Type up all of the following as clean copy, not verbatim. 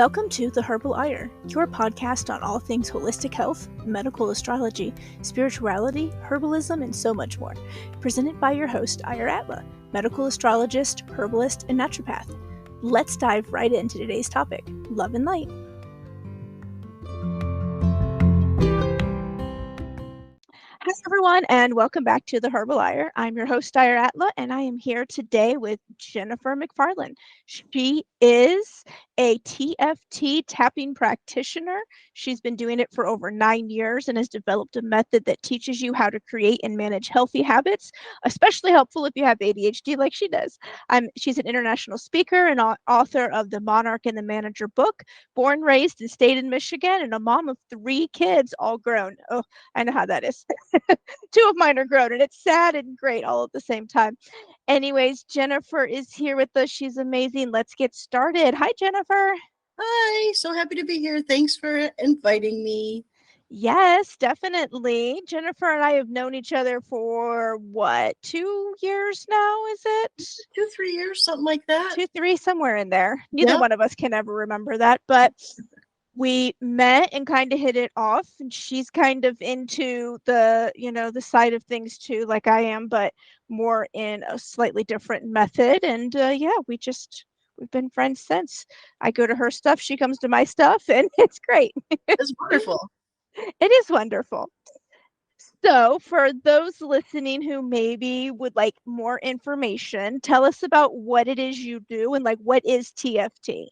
Welcome to The Herbal Ire, your podcast on all things holistic health, medical astrology, spirituality, herbalism, and so much more. Presented by your host, Ire Atla, medical astrologist, herbalist, and naturopath. Let's dive right into today's topic, love and light. Hi, everyone, and welcome back to The Herbal Ire. I'm your host, Ire Atla, and I am here today with Jennifer McFarland. She is a TFT tapping practitioner. She's been doing it for over 9 years and has developed a method that teaches you how to create and manage healthy habits, especially helpful if you have ADHD like she does. She's an international speaker and author of the Monarch The Manager book, born, raised, and stayed in Michigan, and a mom of 3 kids, all grown. Oh, I know how that is. 2 of mine are grown, and it's sad and great all at the same time. Anyways, Jennifer is here with us. She's amazing. Let's get started. Hi, Jennifer. Hi, so happy to be here. Thanks for inviting me. Yes, definitely. Jennifer and I have known each other for 2 years now, is it? 2-3 years, something like that. 2-3, somewhere in there. Neither one of us can ever remember that, but we met and kind of hit it off, and she's kind of into the side of things too, like I am, but more in a slightly different method. And we've been friends since. I go to her stuff, she comes to my stuff, and it's great. It's wonderful. It is wonderful. So for those listening who maybe would like more information, tell us about what it is you do and what is TFT?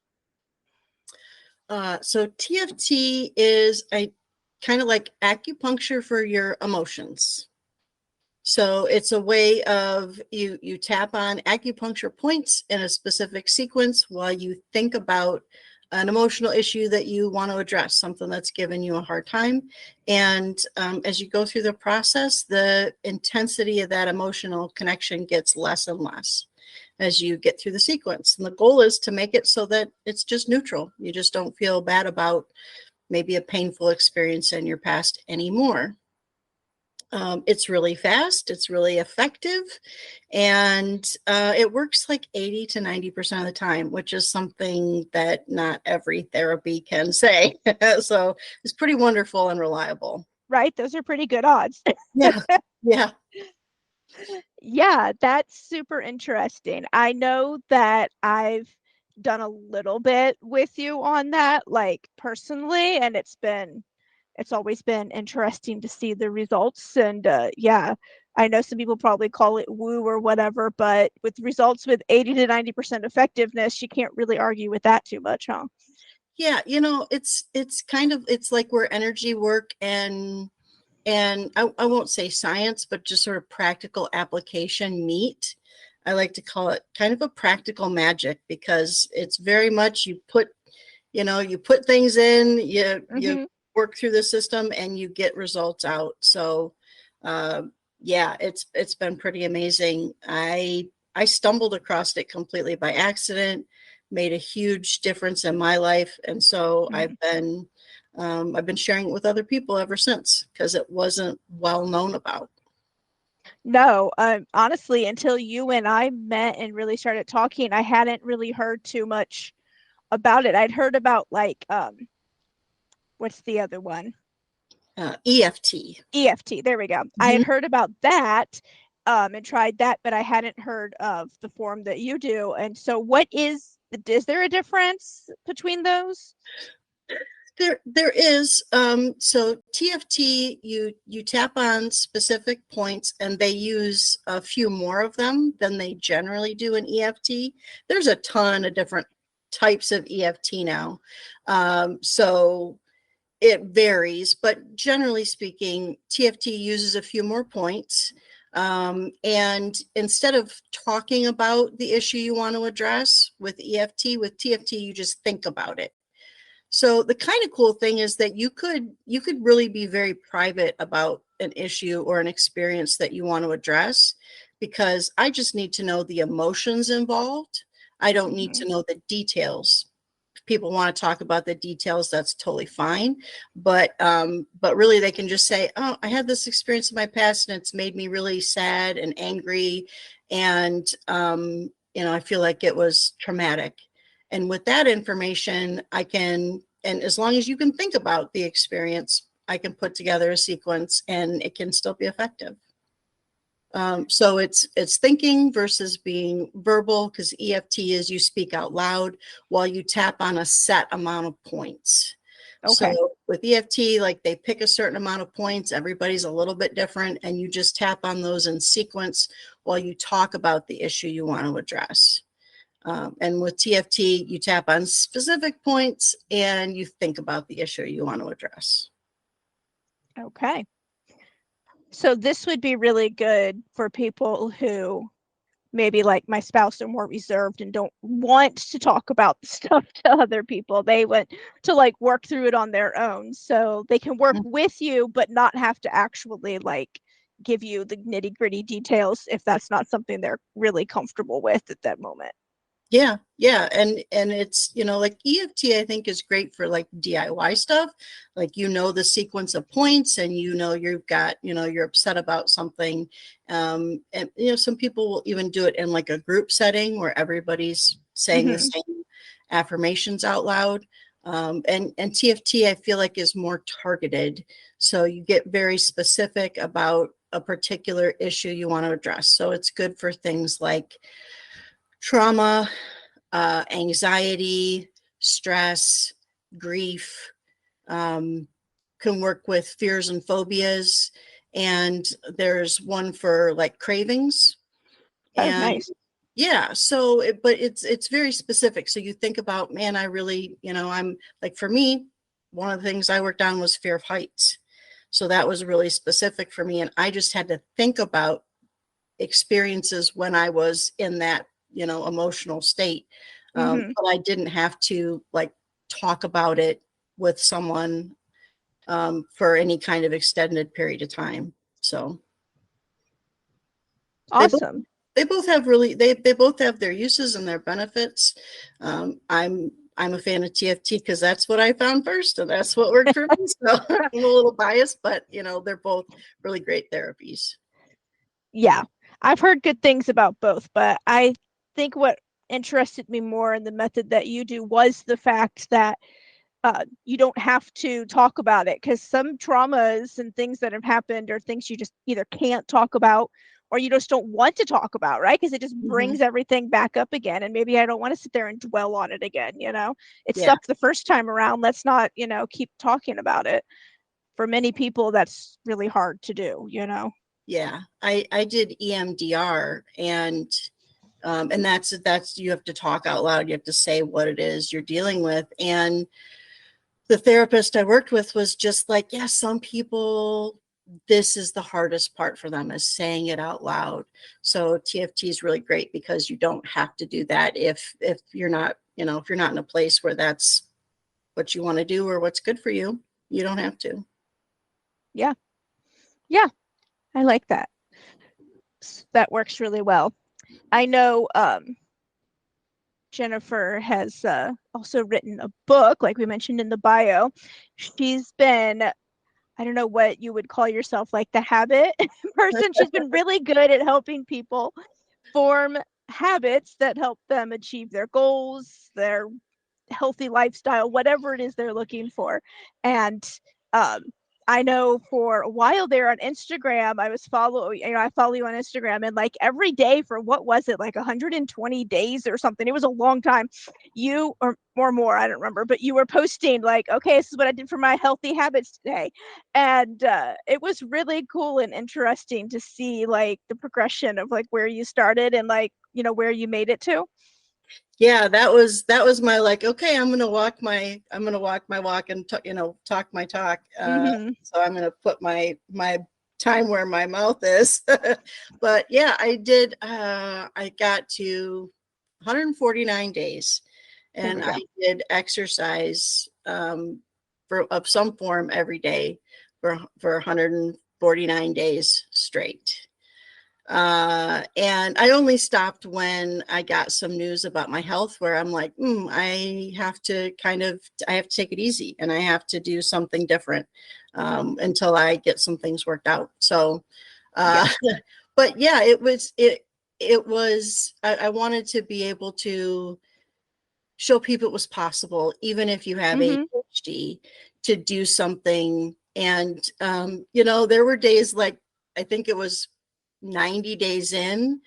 So TFT is a kind of like acupuncture for your emotions. So it's a way of you tap on acupuncture points in a specific sequence while you think about an emotional issue that you want to address, something that's given you a hard time. And as you go through the process, the intensity of that emotional connection gets less and less as you get through the sequence. And the goal is to make it so that it's just neutral. You just don't feel bad about maybe a painful experience in your past anymore. It's really fast, it's really effective, and it works like 80 to 90% of the time, which is something that not every therapy can say. So it's pretty wonderful and reliable. Right? Those are pretty good odds. Yeah. Yeah. Yeah, that's super interesting. I know that I've done a little bit with you on that, personally, and it's always been interesting to see the results. And I know some people probably call it woo or whatever, but with results with 80 to 90% effectiveness, you can't really argue with that too much, huh? Yeah, it's like where energy work and I won't say science, but just sort of practical application meet. I like to call it kind of a practical magic, because it's very much you put things in, you work through the system and you get results out. So it's been pretty amazing. I stumbled across it completely by accident, made a huge difference in my life, and so I've been sharing it with other people ever since, because it wasn't well known about. No, honestly, until you and I met and really started talking, I hadn't really heard too much about it. I'd heard about what's the other one? EFT. EFT, there we go. I had heard about that and tried that, but I hadn't heard of the form that you do. And so is there a difference between those? There is. So TFT, you tap on specific points, and they use a few more of them than they generally do in EFT. There's a ton of different types of EFT now. So it varies, but generally speaking, TFT uses a few more points. And instead of talking about the issue you want to address with TFT, you just think about it. So the kind of cool thing is that you could really be very private about an issue or an experience that you want to address, because I just need to know the emotions involved. I don't need to know the details. If people want to talk about the details, that's totally fine. But really they can just say, oh, I had this experience in my past and it's made me really sad and angry. And, I feel like it was traumatic. And with that information, I can, and as long as you can think about the experience, I can put together a sequence and it can still be effective. So it's thinking versus being verbal, because EFT is you speak out loud while you tap on a set amount of points. Okay. So with EFT, like they pick a certain amount of points, everybody's a little bit different, and you just tap on those in sequence while you talk about the issue you want to address. And with TFT, you tap on specific points and you think about the issue you want to address. Okay. So this would be really good for people who maybe like my spouse are more reserved and don't want to talk about the stuff to other people. They want to like work through it on their own. So they can work with you, but not have to actually like give you the nitty gritty details if that's not something they're really comfortable with at that moment. Yeah, yeah, and it's, you know, like EFT I think is great for like DIY stuff. Like, you know, the sequence of points, and you know you've got, you know, you're upset about something. And you know, some people will even do it in like a group setting where everybody's saying the same affirmations out loud. And TFT I feel like is more targeted. So you get very specific about a particular issue you want to address. So it's good for things like trauma, anxiety, stress, grief, can work with fears and phobias. And there's one for like cravings. Oh, And nice. yeah, so but it's very specific. So you think about, man, I really, you know, I'm like, for me, one of the things I worked on was fear of heights. So that was really specific for me. And I just had to think about experiences when I was in that, you know, emotional state. But I didn't have to like talk about it with someone for any kind of extended period of time. So they both Awesome. they both have really they both have their uses and their benefits. I'm a fan of TFT because that's what I found first, and that's what worked for me. So I'm a little biased, but you know, they're both really great therapies. Yeah, I've heard good things about both, but I think what interested me more in the method that you do was the fact that you don't have to talk about it, because some traumas and things that have happened are things you just either can't talk about or you just don't want to talk about, right? Because it just Mm-hmm. brings everything back up again. And maybe I don't want to sit there and dwell on it again. You know, it Yeah. sucked the first time around. Let's not, you know, keep talking about it. For many people, that's really hard to do, you know? Yeah, I did EMDR, and that's you have to talk out loud. You have to say what it is you're dealing with. And the therapist I worked with was just like, yeah, some people, this is the hardest part for them, is saying it out loud. So TFT is really great because you don't have to do that if you're not, you know, if you're not in a place where that's what you want to do or what's good for you, you don't have to. Yeah. Yeah. I like that. That works really well. I know Jennifer has also written a book, like we mentioned in the bio. She's been, I don't know what you would call yourself, like the habit person. She's been really good at helping people form habits that help them achieve their goals, their healthy lifestyle, whatever it is they're looking for. And um, I know for a while there on Instagram, I was following, you know, I follow you on Instagram, and like every day for what was it, like 120 days or something? It was a long time. You, or more, I don't remember, but you were posting like, okay, this is what I did for my healthy habits today. And it was really cool and interesting to see like the progression of like where you started and like, you know, where you made it to. Yeah, that was my like, okay, I'm gonna walk my walk and you know, talk my talk. So I'm gonna put my time where my mouth is. But yeah, I did. I got to 149 days, There and we I go. did exercise for of some form every day for 149 days straight. And I only stopped when I got some news about my health where I'm like, I have to take it easy and I have to do something different until I get some things worked out. So, Yeah. uh, but yeah, it was, I wanted to be able to show people it was possible, even if you have Mm-hmm. ADHD, to do something. And, there were days like, I think it was 90 days in,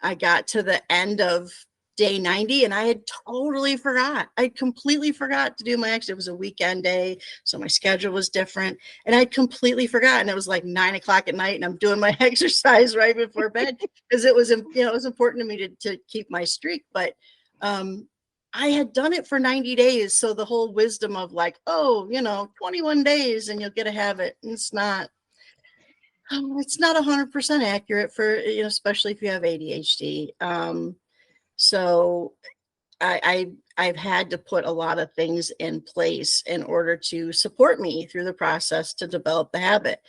I got to the end of day 90 and I had totally forgot. I completely forgot to do my exercise. It was a weekend day, so my schedule was different. And I'd completely forgotten. It was like 9 o'clock at night and I'm doing my exercise right before bed because it was important to me to keep my streak. But I had done it for 90 days. So the whole wisdom of like, 21 days and you'll get a habit. It's not 100% accurate for, especially if you have ADHD. So I've had to put a lot of things in place in order to support me through the process to develop the habit.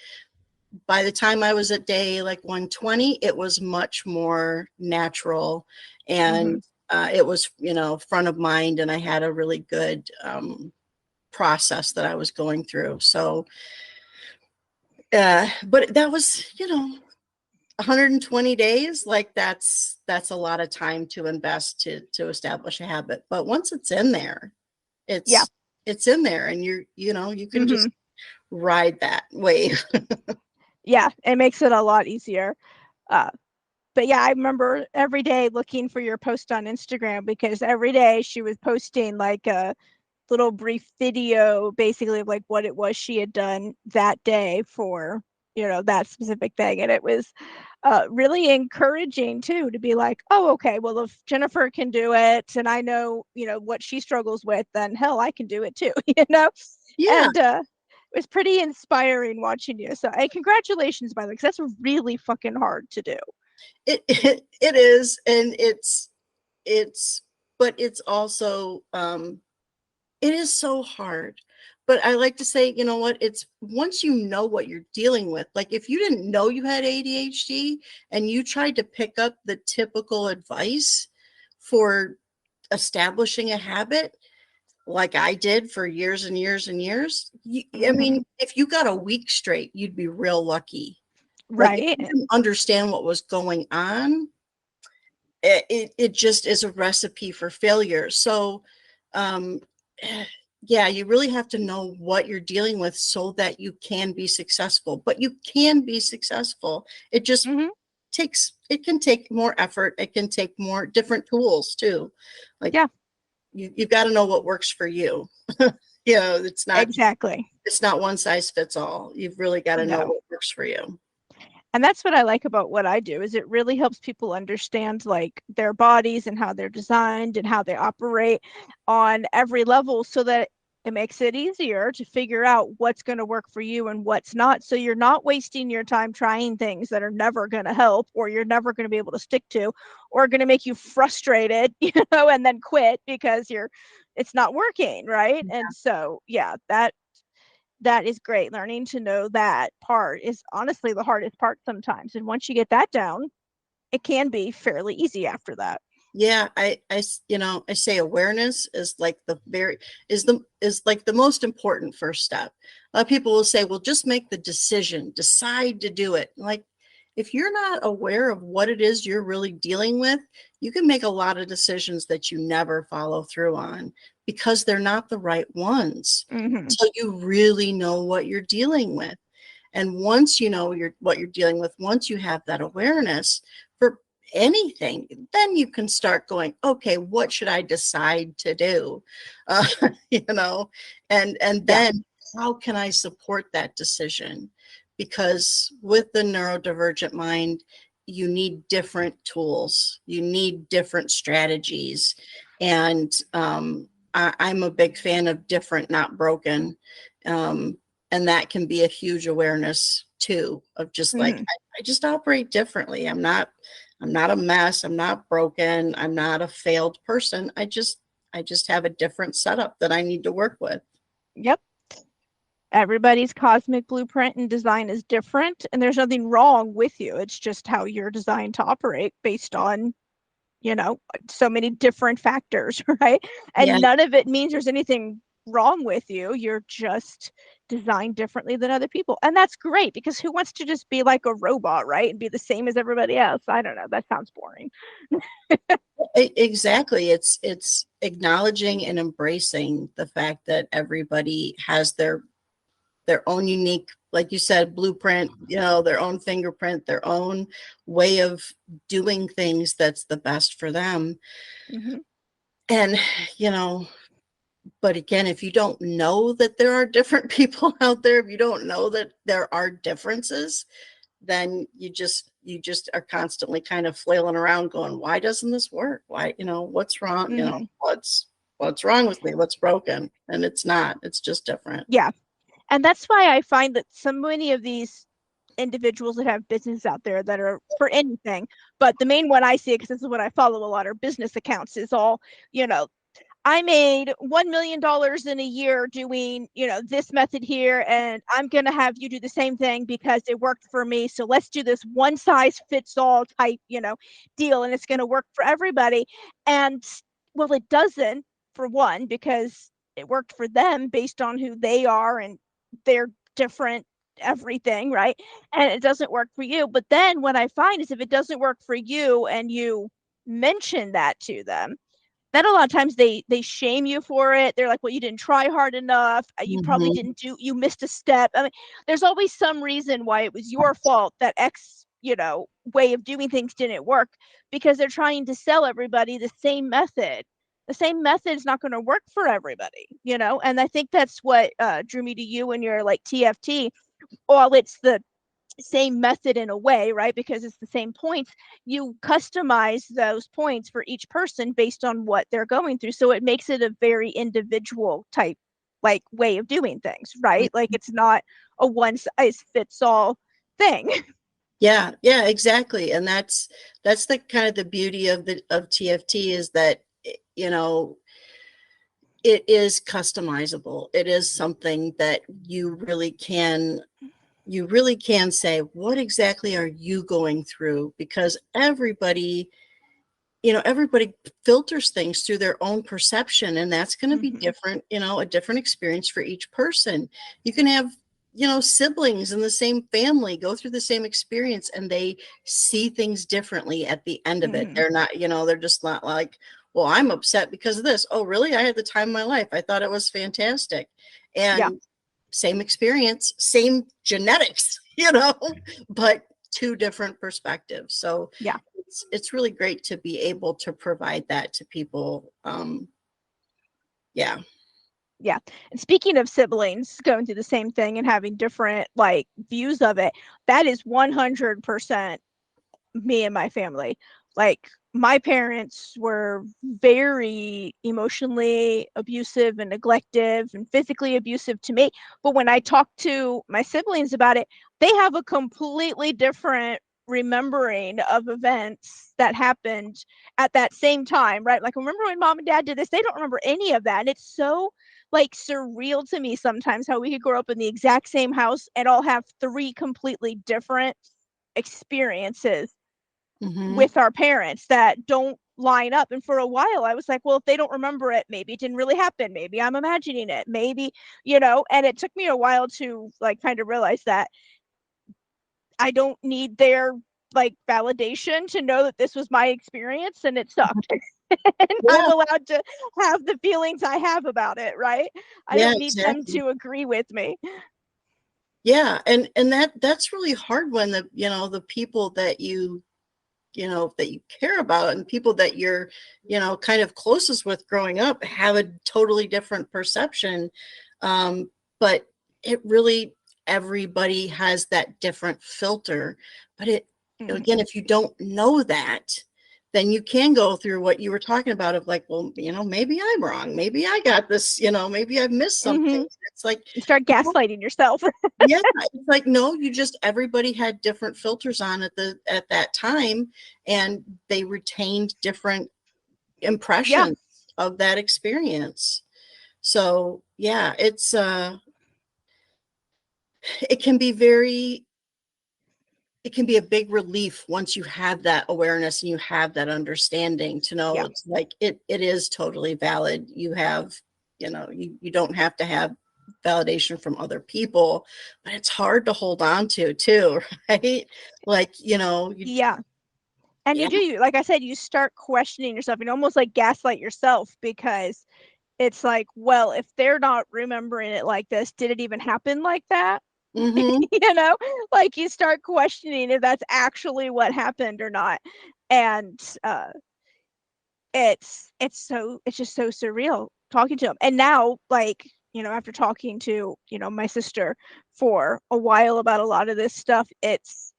By the time I was at day like 120, it was much more natural, Mm-hmm. and it was, front of mind, and I had a really good process that I was going through. So, but that was, 120 days, like that's a lot of time to invest to establish a habit. But once it's in there, Yeah. it's in there, and you can Mm-hmm. just ride that wave. Yeah, it makes it a lot easier. Uh, but yeah, I remember every day looking for your post on Instagram because every day she was posting like a little brief video basically of like what it was she had done that day for, that specific thing. And it was really encouraging too to be like, oh, okay, well, if Jennifer can do it and I know, what she struggles with, then hell, I can do it too, Yeah, And it was pretty inspiring watching you. So, hey, congratulations, by the way, because that's really fucking hard to do. it is, and it's but it's also it is so hard. But I like to say, you know what, it's once you know what you're dealing with, like if you didn't know you had ADHD and you tried to pick up the typical advice for establishing a habit, like I did for years and years and years, I Mm-hmm. mean, if you got a week straight, you'd be real lucky. Like if Right. you didn't understand what was going on, it just is a recipe for failure. So, um, yeah, you really have to know what you're dealing with so that you can be successful. But you can be successful. It just Mm-hmm. it can take more effort. It can take more different tools too. Like Yeah, you've got to know what works for you. exactly. It's not one size fits all. You've really got to know No. what works for you. And that's what I like about what I do is it really helps people understand like their bodies and how they're designed and how they operate on every level so that it makes it easier to figure out what's going to work for you and what's not. So you're not wasting your time trying things that are never going to help or you're never going to be able to stick to or going to make you frustrated, and then quit because it's not working, right? And so, yeah, that is great. Learning to know that part is honestly the hardest part sometimes. And once you get that down, it can be fairly easy after that. Yeah, I say awareness is like is like the most important first step. A lot of people will say, well, just make the decision, decide to do it. Like, if you're not aware of what it is you're really dealing with, you can make a lot of decisions that you never follow through on because they're not the right ones. Mm-hmm. So you really know what you're dealing with. And once you know what you're dealing with, once you have that awareness for anything, then you can start going, okay, what should I decide to do? Uh, you know, and Yeah. then how can I support that decision? Because with the neurodivergent mind, you need different tools, you need different strategies. And I'm a big fan of different, not broken. Um, and that can be a huge awareness too, of just like Mm-hmm. I just operate differently. I'm not a mess, I'm not broken, I'm not a failed person. I just have a different setup that I need to work with. Yep. Everybody's cosmic blueprint and design is different, and there's nothing wrong with you. It's just how you're designed to operate based on, so many different factors, right? Yeah, And none of it means there's anything wrong with you. You're just designed differently than other people. And that's great because who wants to just be like a robot, right? And be the same as everybody else? I don't know. That sounds boring. Exactly. It's acknowledging and embracing the fact that everybody has their own unique, like you said, blueprint, their own fingerprint, their own way of doing things that's the best for them. Mm-hmm. And, but again, if you don't know that there are different people out there, if you don't know that there are differences, then you just are constantly kind of flailing around going, why doesn't this work? Why, what's wrong? Mm-hmm. What's wrong with me? What's broken? And it's not, it's just different. Yeah. And that's why I find that so many of these individuals that have business out there that are for anything, but the main one I see, because this is what I follow a lot, are business accounts, is all, you know, I made $1 million in a year doing, this method here, and I'm going to have you do the same thing because it worked for me. So let's do this one size fits all type, deal, and it's going to work for everybody. And well, it doesn't, for one, because it worked for them based on who they are and their different everything, right? And it doesn't work for you. But then what I find is if it doesn't work for you and you mention that to them, then a lot of times they shame you for it. They're like, well, you didn't try hard enough, you probably Mm-hmm. didn't do, you missed a step. I mean, there's always some reason why it was your fault that X, way of doing things didn't work, because they're trying to sell everybody the same method. The same method is not going to work for everybody, and I think that's what drew me to you and your like TFT. Well, it's the same method in a way, right? Because it's the same points. You customize those points for each person based on what they're going through. So it makes it a very individual type like way of doing things, right? Like it's not a one size fits all thing. Yeah, exactly. And that's the kind of the beauty of TFT, is that, you know, it is customizable. It is something that you really can say, what exactly are you going through? Because everybody filters things through their own perception, and that's going to be Mm-hmm. different, a different experience for each person. You can have, siblings in the same family go through the same experience, and they see things differently at the end of it. Mm-hmm. They're not, they're just not like, well, I'm upset because of this. Oh, really? I had the time of my life. I thought it was fantastic. Yeah. And same experience, same genetics, but two different perspectives. So Yeah. it's really great to be able to provide that to people. Yeah. Yeah. And speaking of siblings going through the same thing and having different like views of it, that is 100% me and my family. Like my parents were very emotionally abusive and neglective and physically abusive to me. But when I talk to my siblings about it, they have a completely different remembering of events that happened at that same time, right? Like, remember when mom and dad did this? They don't remember any of that. And it's so like surreal to me sometimes how we could grow up in the exact same house and all have three completely different experiences Mm-hmm. with our parents that don't line up. And for a while I was like, well, if they don't remember it, maybe it didn't really happen, maybe I'm imagining it, maybe, and it took me a while to like kind of realize that I don't need their like validation to know that this was my experience and it sucked. And I'm Yeah. allowed to have the feelings I have about it, right? I Yeah, don't need them exactly. to agree with me. Yeah. And that's really hard when the people that that you care about, and people that you're, kind of closest with growing up, have a totally different perception. But it really, everybody has that different filter. But again, Mm-hmm. if you don't know that, then you can go through what you were talking about of like, well, maybe I'm wrong. Maybe I got this, maybe I've missed something. Mm-hmm. It's like, You start gaslighting yourself. yeah, it's like, no, everybody had different filters on at that time, and they retained different Yeah. impressions of that experience. So yeah, it can be very it can be a big relief once you have that awareness and you have that understanding, to know Yeah. it's like it is totally valid. You have, you don't have to have validation from other people, but it's hard to hold on to too, right? Like, Yeah. And yeah. like I said, you start questioning yourself and almost like gaslight yourself, because it's like, well, if they're not remembering it like this, did it even happen like that? Mm-hmm. Like you start questioning if that's actually what happened or not. And it's just so surreal talking to him. And now, like, after talking to, my sister for a while about a lot of this stuff, it's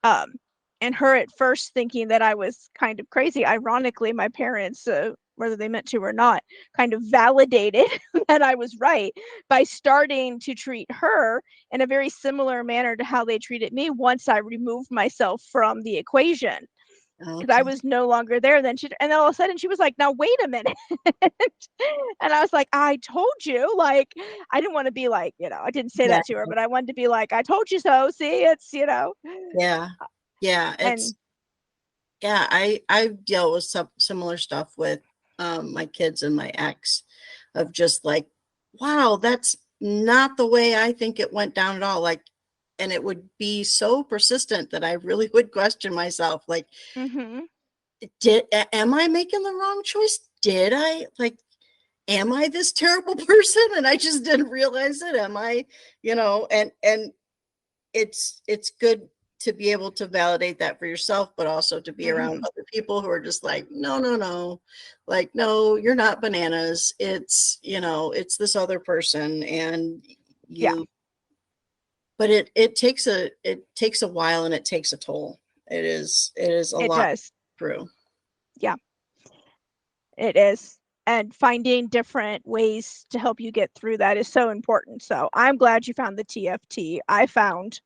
um and her at first thinking that I was kind of crazy. Ironically, my parents, whether they meant to or not, kind of validated that I was right by starting to treat her in a very similar manner to how they treated me once I removed myself from the equation, because I Okay. was no longer there. And then all of a sudden she was like, "Now wait a minute," and I was like, "I told you." Like, I didn't want to be like, I didn't say Yeah. that to her, but I wanted to be like, "I told you so." See, it's Yeah. Yeah. and Yeah, I deal with some similar stuff with my kids and my ex, of just like, wow, that's not the way I think it went down at all. Like, and it would be so persistent that I really would question myself. Like, mm-hmm, am I making the wrong choice? Did I, like, am I this terrible person and I just didn't realize it? Am I, and it's good to be able to validate that for yourself, but also to be around mm-hmm. other people who are just like, no, no, no, like, no, you're not bananas. It's this other person, and Yeah, you, but it takes a while, and it takes a toll. It is a it lot does. through. Yeah, it is. And finding different ways to help you get through that is so important. So I'm glad you found the TFT. I found,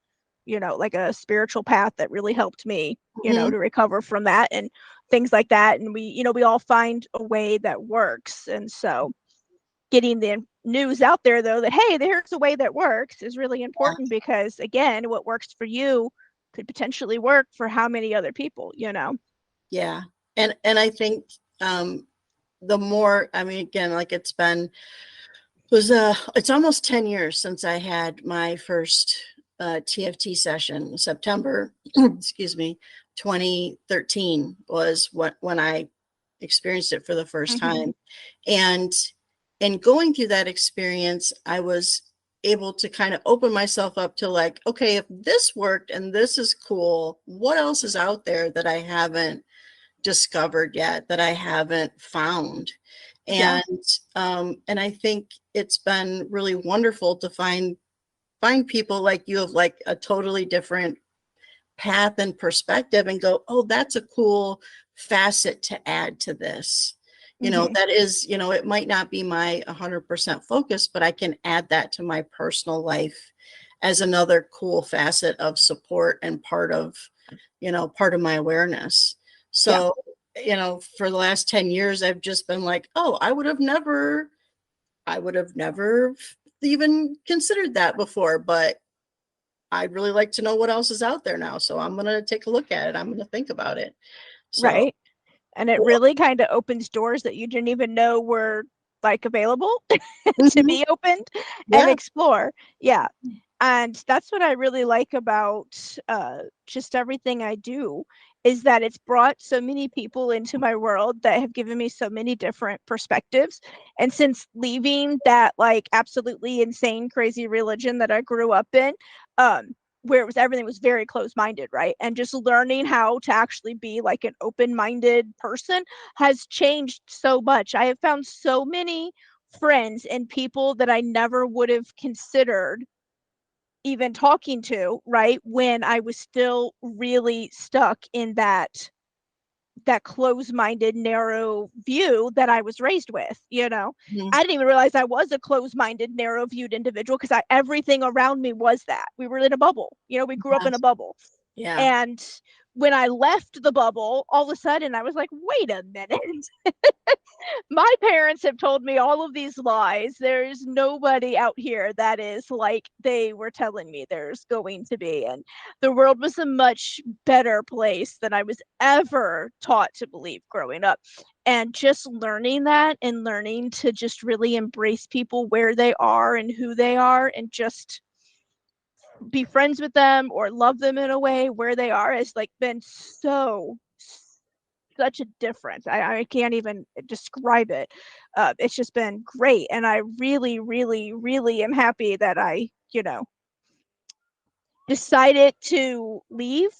like a spiritual path that really helped me, Hmm. to recover from that and things like that. And we all find a way that works. And so getting the news out there, though, that, hey, there's a way that works is really Yeah, important, because, again, what works for you could potentially work for how many other people. yeah, and I think um the more, I mean, again, like, it's almost 10 years since I had my first TFT session. September, excuse me, 2013 was when I experienced it for the first Mm-hmm. time. And in going through that experience, I was able to kind of open myself up to, like, okay, if this worked and this is cool, what else is out there that I haven't discovered yet, that I haven't found? Yeah, And I think it's been really wonderful to find people like you, of like a totally different path and perspective, and go, oh, that's a cool facet to add to this. mm-hmm. That is, it might not be my 100% focus, but I can add that to my personal life as another cool facet of support, and part of my awareness. Yeah, So, for the last 10 years, I've just been like, oh, I would have never even considered that before, but I'd really like to know what else is out there now. So I'm going to take a look at it. I'm going to think about it. So, right. And it well, really kind of opens doors that you didn't even know were, like, available to mhm, be opened and yeah. explore. Yeah. And that's what I really like about just everything I do, is that it's brought so many people into my world that have given me so many different perspectives. And since leaving that, like, absolutely insane, crazy religion that I grew up in, um, where everything was very close-minded, right? And just learning how to actually be like an open-minded person has changed so much. I have found so many friends and people that I never would have considered even talking to, right? When I was still really stuck in that closed-minded, narrow view that I was raised with. Mhm. I didn't even realize I was a closed-minded, narrow-viewed individual, because everything around me was that. We were in a bubble. We grew up in a Yes. bubble. Yeah. And when I left the bubble, all of a sudden I was like, wait a minute. My parents have told me all of these lies. There's nobody out here that is like they were telling me there's going to be. And the world was a much better place than I was ever taught to believe growing up. And just learning that and learning to just really embrace people where they are and who they are and just be friends with them or love them in a way where they are has like been so such a difference. I can't even describe it. It's just been great. And I really, really, really am happy that I, decided to leave Mhm.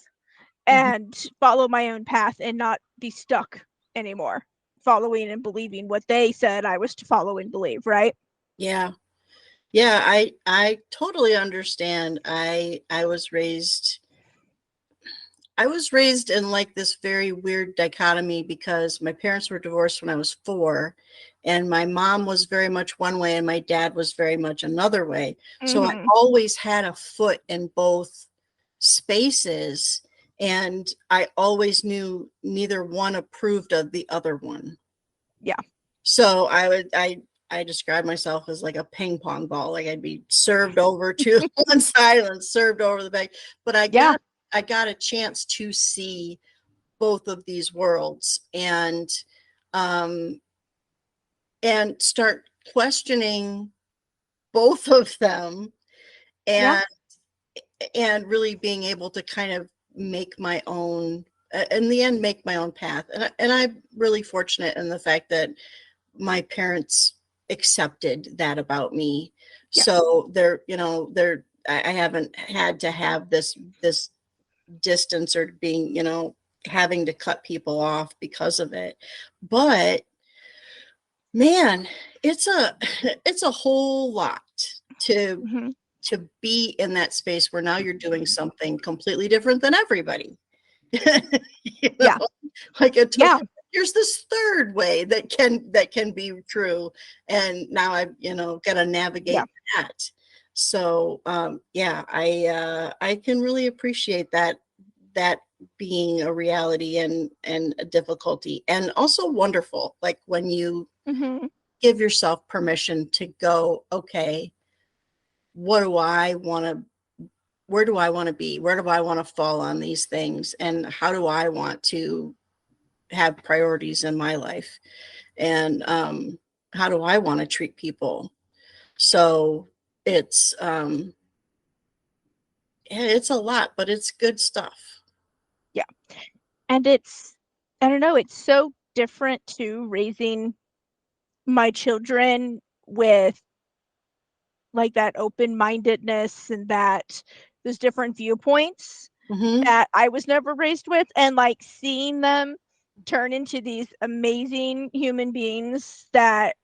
and follow my own path and not be stuck anymore, following and believing what they said I was to follow and believe, right? Yeah. Yeah, I totally understand. I was raised in like this very weird dichotomy because my parents were divorced when I was 4, and my mom was very much one way and my dad was very much another way. So I Mm-hmm. always had a foot in both spaces, and I always knew neither one approved of the other one. Yeah. So I describe myself as like a ping pong ball. Like I'd be served over to one side and served over the back. But Yeah. I got a chance to see both of these worlds um and start questioning both of them, Yeah. and really being able to kind of make my own, in the end, make my own path. And I'm really fortunate in the fact that my parents accepted that about me. Yeah. So I haven't had to have this distance or being, having to cut people off because of it. But man, it's a it's a whole lot to Mm-hmm. to be in that space where now you're doing something completely different than everybody. you know, Yeah. like Yeah. here's this third way that can be true, and now I've got to Yeah. navigate that. So yeah, I can really appreciate that being a reality and a difficulty, and also wonderful, like when you Mm-hmm. give yourself permission to go, okay, what do I want to where do I want to be? Where do I want to fall on these things? And how do I want to have priorities in my life? And how do I want to treat people? So it's it's a lot, but it's good stuff. Yeah. And I don't know, it's so different to raising my children with like that open-mindedness and that those different viewpoints Mm-hmm. that I was never raised with, and like seeing them turn into these amazing human beings that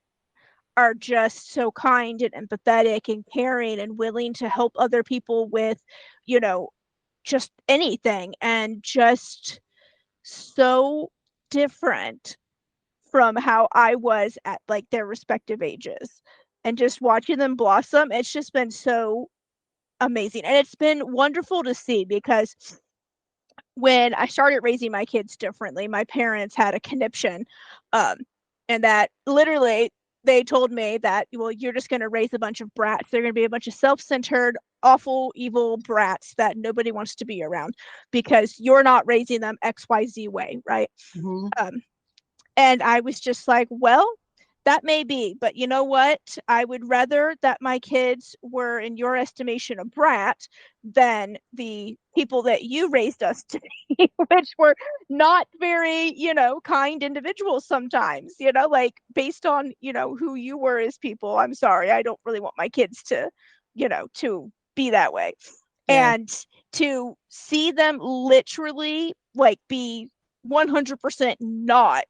are just so kind and empathetic and caring and willing to help other people with, you know, just anything, and just so different from how I was at like their respective ages. And just watching them blossom, it's just been so amazing. And it's been wonderful to see because when I started raising my kids differently, my parents had a conniption. Um, and that literally they told me that, well, you're just going to raise a bunch of brats. They're going to be a bunch of self centered, awful, evil brats that nobody wants to be around because you're not raising them XYZ way, right? Mm-hmm. Um, and I was just like, well, that may be, but you know what? I would rather that my kids were, in your estimation, a brat than the people that you raised us to be, which were not very, kind individuals sometimes, like based on, who you were as people. I'm sorry. I don't really want my kids to be that way. Yeah. And to see them literally like be 100% not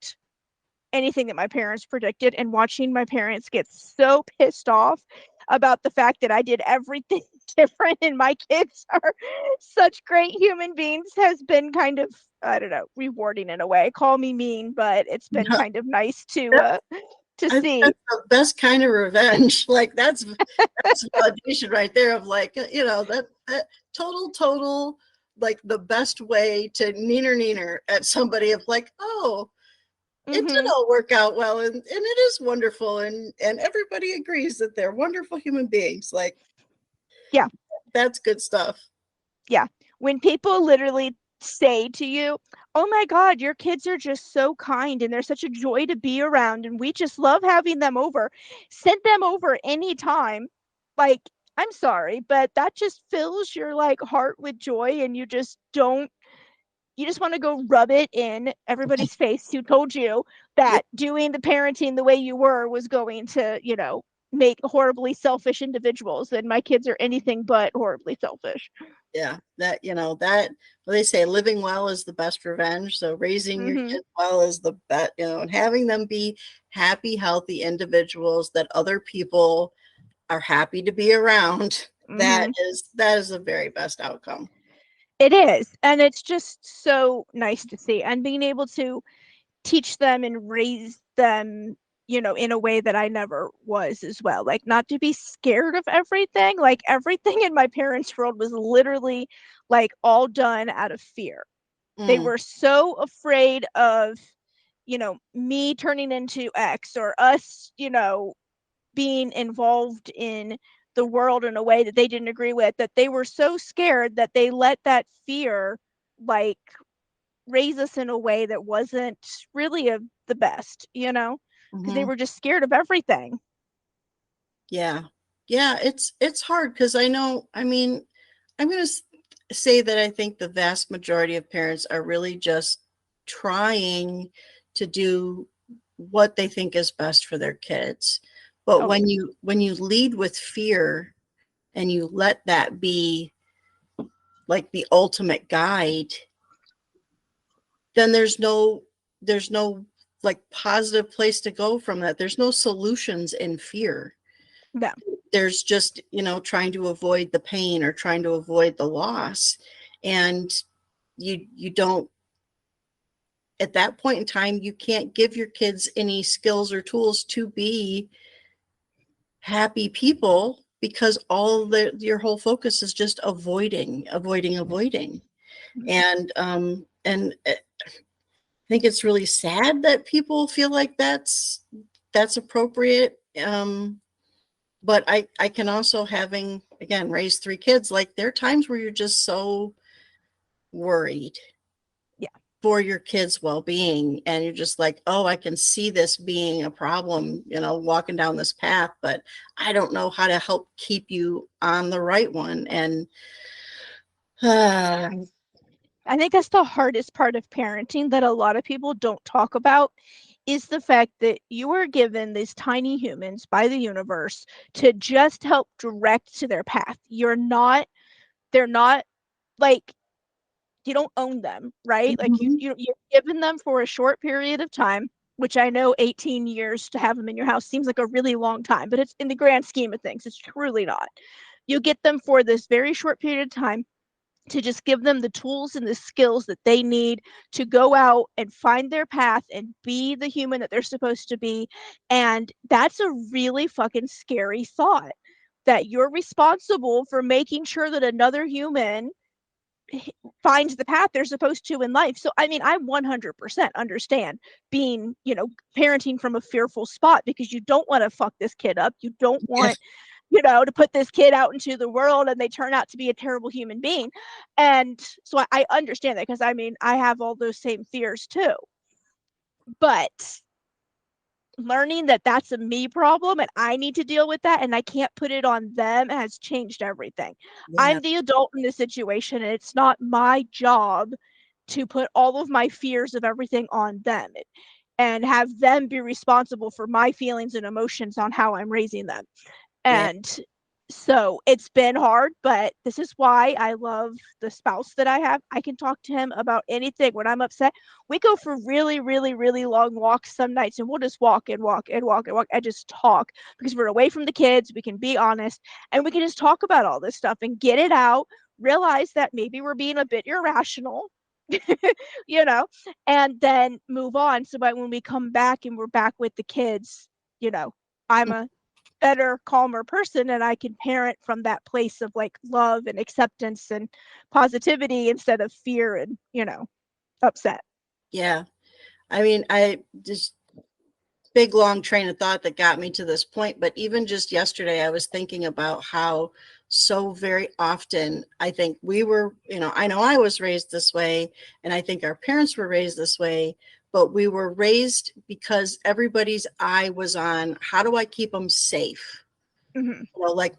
anything that my parents predicted, and watching my parents get so pissed off about the fact that I did everything different and my kids are such great human beings has been kind of, I don't know, rewarding in a way. Call me mean, but it's been kind of nice to I think see. that's the best kind of revenge. Like that's validation right there of like, that total like the best way to neener at somebody of like, oh, it did Mm-hmm. all work out well, and it is wonderful, and everybody agrees that they're wonderful human beings. Like, Yeah. that's good stuff. Yeah. When people literally say to you, "Oh my God, your kids are just so kind and they're such a joy to be around and we just love having them over." Send them over anytime. Like, I'm sorry, but that just fills your like heart with joy and you just want to go rub it in everybody's face who told you Yeah, that doing the parenting the way you were was going to, make horribly selfish individuals. And my kids are anything but horribly selfish. yeah. That, that, well, they say living well is the best revenge. So raising your Mm-hmm. kids well is the best, and having them be happy, healthy individuals that other people are happy to be around. That Mm-hmm. is the very best outcome. It is. And it's just so nice to see. And being able to teach them and raise them, in a way that I never was as well. Like, not to be scared of everything. Like, everything in my parents' world was literally like all done out of fear. They Mm, were so afraid of, me turning into X or us, being involved in the world in a way that they didn't agree with, that they were so scared that they let that fear like raise us in a way that wasn't really the best, because they mhm. were just scared of everything. Yeah. Yeah, it's hard because I know, I mean, I'm going to say that I think the vast majority of parents are really just trying to do what they think is best for their kids. But Oh, when you lead with fear and you let that be like the ultimate guide, then there's no like positive place to go from that. There's no solutions in fear. no. There's just, trying to avoid the pain or trying to avoid the loss. And you don't, at that point in time, you can't give your kids any skills or tools to be happy people because your whole focus is just avoiding. And I think it's really sad that people feel like that's appropriate. But I can also, having again raised three kids, like there are times where you're just so worried Yeah. for your kids' well-being, and you're just like, oh, I can see this being a problem, walking down this path, but I don't know how to help keep you on the right one. And uh, I think that's the hardest part of parenting that a lot of people don't talk about, is the fact that you are given these tiny humans by the universe to just help direct to their path. They're not like, you don't own them, right? Like, mhm, you're given them for a short period of time, which I know 18 years to have them in your house seems like a really long time, but it's in the grand scheme of things, it's truly not. You get them for this very short period of time to just give them the tools and the skills that they need to go out and find their path and be the human that they're supposed to be. And that's a really fucking scary thought, that you're responsible for making sure that another human finds the path they're supposed to in life. So, I mean, I 100% understand being, parenting from a fearful spot, because you don't want to fuck this kid up. You don't yeah, want, to put this kid out into the world and they turn out to be a terrible human being. And so I understand that, because I mean, I have all those same fears too. But learning that that's a me problem and I need to deal with that and I can't put it on them has changed everything. yeah, I'm the adult in this situation and it's not my job to put all of my fears of everything on them and have them be responsible for my feelings and emotions on how I'm raising them. yeah, And so it's been hard, but this is why I love the spouse that I have. I can talk to him about anything. When I'm upset, we go for really, really, really long walks some nights, and we'll just walk and walk and walk and walk and just talk, because we're away from the kids. We can be honest and we can just talk about all this stuff and get it out, realize that maybe we're being a bit irrational, you know, and then move on. So that when we come back and we're back with the kids, you know, I'm a better, calmer person, and I can parent from that place of like love and acceptance and positivity instead of fear and, upset. Yeah. I mean, I just big long train of thought that got me to this point, but even just yesterday I was thinking about how so very often I think we were, I know I was raised this way, and I think our parents were raised this way, but we were raised because everybody's eye was on how do I keep them safe? Mm-hmm. Like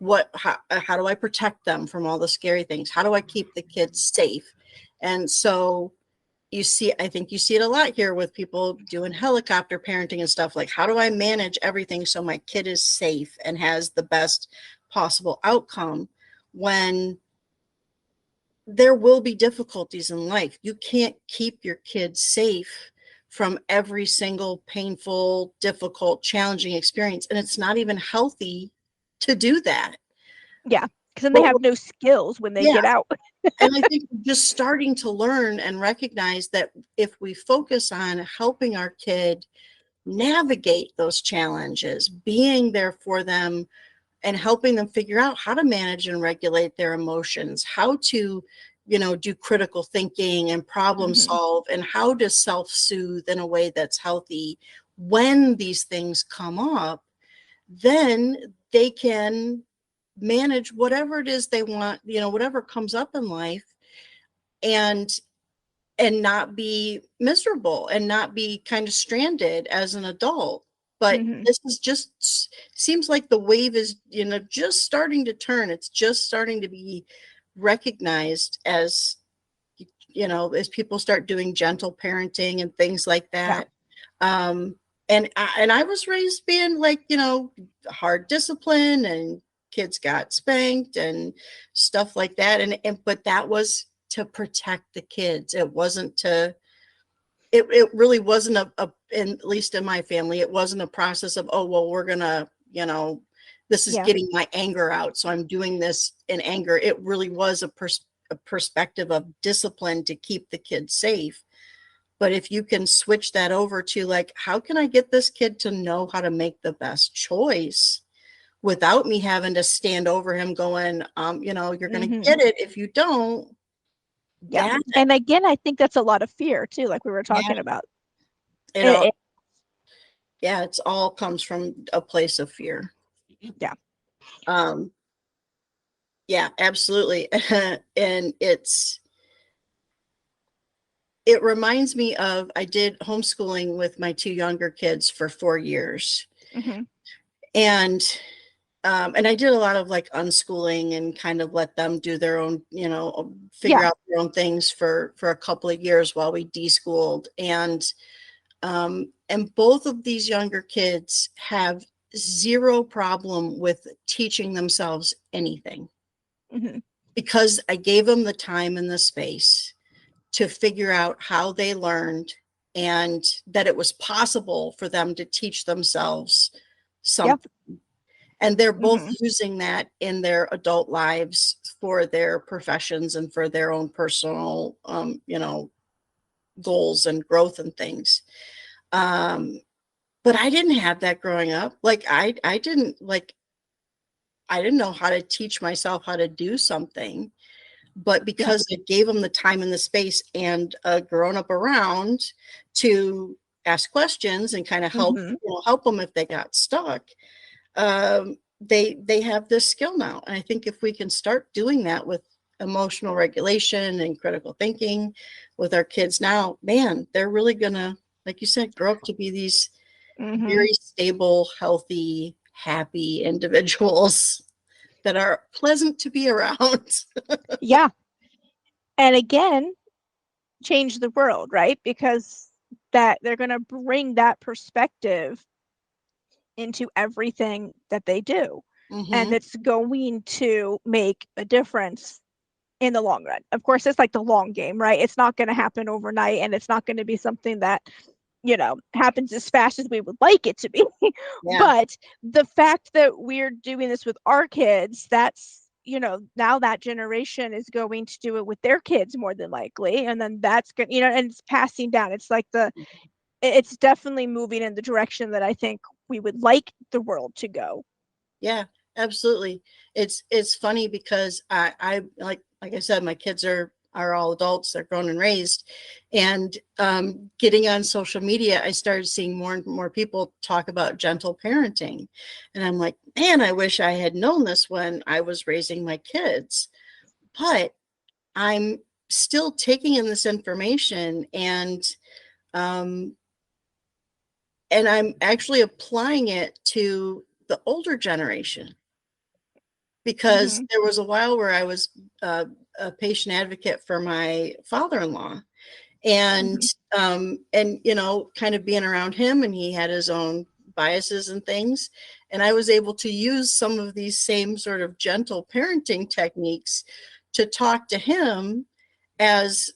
how do I protect them from all the scary things? How do I keep the kids safe? And so I think you see it a lot here with people doing helicopter parenting and stuff. Like, how do I manage everything so my kid is safe and has the best possible outcome when there will be difficulties in life? You can't keep your kids safe from every single painful, difficult, challenging experience. And it's not even healthy to do that. Yeah, because then they But have no skills when they yeah, get out. and I think we're just starting to learn and recognize that if we focus on helping our kid navigate those challenges, being there for them and helping them figure out how to manage and regulate their emotions, how to, do critical thinking and problem Mm-hmm. solve, and how to self-soothe in a way that's healthy when these things come up, then they can manage whatever it is they want, whatever comes up in life, and not be miserable and not be kind of stranded as an adult. But Mm-hmm. this is just seems like the wave is, just starting to turn. It's just starting to be recognized as, as people start doing gentle parenting and things like Yeah. that. um and I was raised being like, hard discipline, and kids got spanked and stuff like that, and but that was to protect the kids. It wasn't to it really wasn't at least in my family, it wasn't a process of, oh well, we're gonna, this is Yeah. getting my anger out, so I'm doing this in anger. It really was a perspective of discipline to keep the kids safe. But if you can switch that over to like, how can I get this kid to know how to make the best choice without me having to stand over him going, you're going to Mm-hmm. get it if you don't. Yeah. That, And again, I think that's a lot of fear too, like we were yeah, talking about. it And all, yeah, it's all comes from a place of fear. yeah. Um, yeah, absolutely. And it reminds me of, I did homeschooling with my two younger kids for 4 years. Mm-hmm. And I did a lot of like unschooling and kind of let them do their own, figure Yeah. out their own things for a couple of years while we deschooled. And both of these younger kids have zero problem with teaching themselves anything Mm-hmm. because I gave them the time and the space to figure out how they learned, and that it was possible for them to teach themselves Yeah. something. And they're both Mm-hmm. using that in their adult lives for their professions and for their own personal, goals and growth and things. Um, but I didn't have that growing up. Like I didn't know how to teach myself how to do something, but Yeah. because it gave them the time and the space and a grown up around to ask questions and kind of help, Mm-hmm. help them if they got stuck. They have this skill now, and I think if we can start doing that with emotional regulation and critical thinking with our kids now, man, they're really gonna, like you said, grow up to be these Mm-hmm. very stable, healthy, happy individuals that are pleasant to be around. Yeah. And again, change the world, right? Because that they're going to bring that perspective into everything that they do. And Hmm. it's going to make a difference in the long run. Of course, it's like the long game, right? It's not going to happen overnight, and it's not going to be something that, happens as fast as we would like it to be. Yeah. But the fact that we're doing this with our kids, that's, now that generation is going to do it with their kids more than likely. And then that's good, and it's passing down. It's like it's definitely moving in the direction that I think we would like the world to go. Yeah, absolutely. It's funny because I like I said, my kids are all adults, they're grown and raised. And getting on social media, I started seeing more and more people talk about gentle parenting. And I'm like, man, I wish I had known this when I was raising my kids. But I'm still taking in this information, um and I'm actually applying it to the older generation, because Mm-hmm. there was a while where I was a patient advocate for my father-in-law, and Mm-hmm. and kind of being around him, and he had his own biases and things, and I was able to use some of these same sort of gentle parenting techniques to talk to him as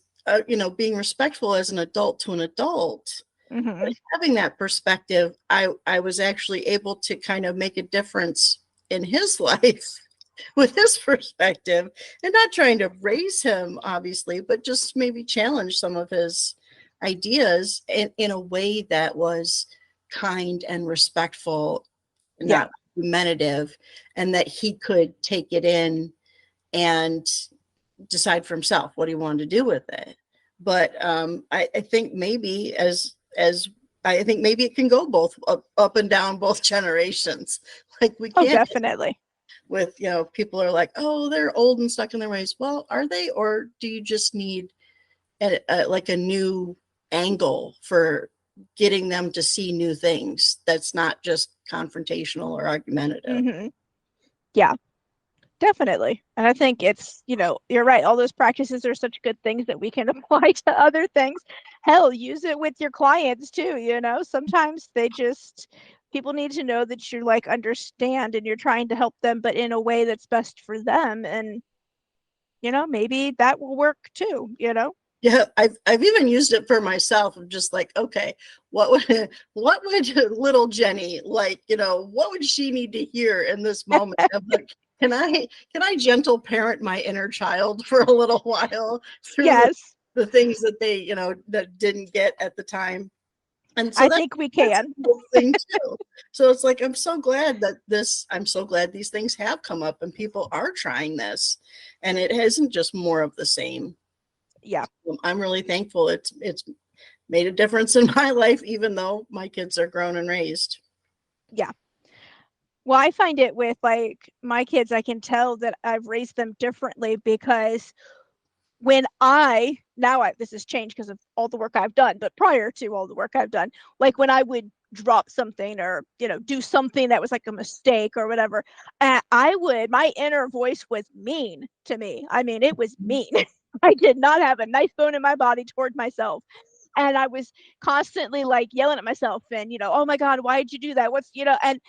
being respectful as an adult to an adult. But Mm-hmm. having that perspective, I was actually able to kind of make a difference in his life with his perspective, and not trying to raise him, obviously, but just maybe challenge some of his ideas in a way that was kind and respectful, Yeah. not argumentative, and that he could take it in and decide for himself what he wanted to do with it. But I think maybe as I think maybe it can go both up and down both generations. Like we Oh, can't, definitely. with people are like, oh, they're old and stuck in their ways. Well, are they, or do you just need like a new angle for getting them to see new things that's not just confrontational or argumentative? Mm-hmm. Yeah. Definitely. And I think it's, you're right. All those practices are such good things that we can apply to other things. Hell, use it with your clients too. Sometimes people need to know that you like understand and you're trying to help them, but in a way that's best for them. And, maybe that will work too. Yeah, I've even used it for myself. I'm just like, okay, what would what would little Jenny like? What would she need to hear in this moment? I'm like, can I gentle parent my inner child for a little while through Yes, the things that they that didn't get at the time? And so I think we that's can. a cool thing too. So it's like, I'm so glad these things have come up and people are trying this, and it isn't just more of the same. Yeah. I'm really thankful it's made a difference in my life, even though my kids are grown and raised. Yeah. Well, I find it with like my kids, I can tell that I've raised them differently because when this has changed because of all the work I've done, but prior to all the work I've done, like when I would drop something or, do something that was like a mistake or whatever, my inner voice was mean to me. I mean, it was mean. I did not have a nice bone in my body toward myself. And I was constantly like yelling at myself and, oh my God, why did you do that? And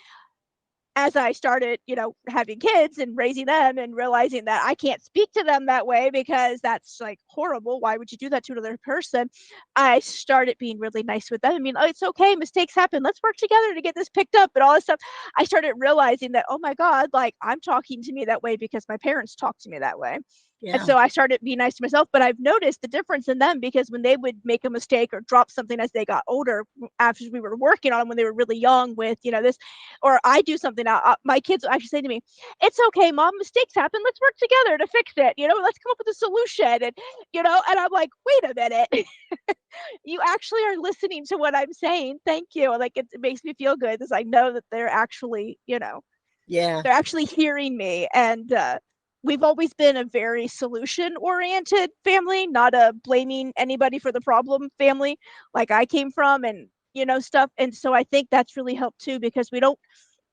as I started, having kids and raising them and realizing that I can't speak to them that way because that's like horrible. Why would you do that to another person? I started being really nice with them. I mean, oh, it's okay. Mistakes happen. Let's work together to get this picked up and all this stuff. I started realizing that, oh my God, like I'm talking to me that way because my parents talked to me that way. And Yeah. so I started being nice to myself, but I've noticed the difference in them because when they would make a mistake or drop something as they got older, after we were working on them when they were really young with, this, or I do something out, my kids will actually say to me, "It's okay, mom. Mistakes happen. Let's work together to fix it. Let's come up with a solution." And I'm like, "Wait a minute, you actually are listening to what I'm saying. Thank you." Like it makes me feel good because I know that Yeah. they're actually hearing me. And we've always been a very solution oriented family, not a blaming anybody for the problem family like I came from, and stuff. And so I think that's really helped too because we don't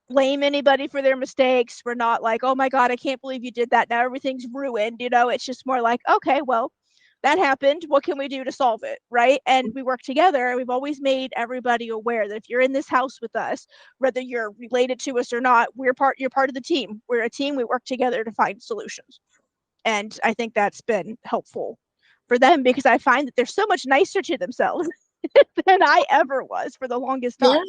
blame anybody for their mistakes. We're not like, oh my God, I can't believe you did that. Now everything's ruined. It's just more like, okay, well, that happened. What can we do to solve it? Right. And we work together. We've always made everybody aware that if you're in this house with us, whether you're related to us or not, you're part of the team. We're a team. We work together to find solutions. And I think that's been helpful for them because I find that they're so much nicer to themselves than I ever was for the longest Yeah. time.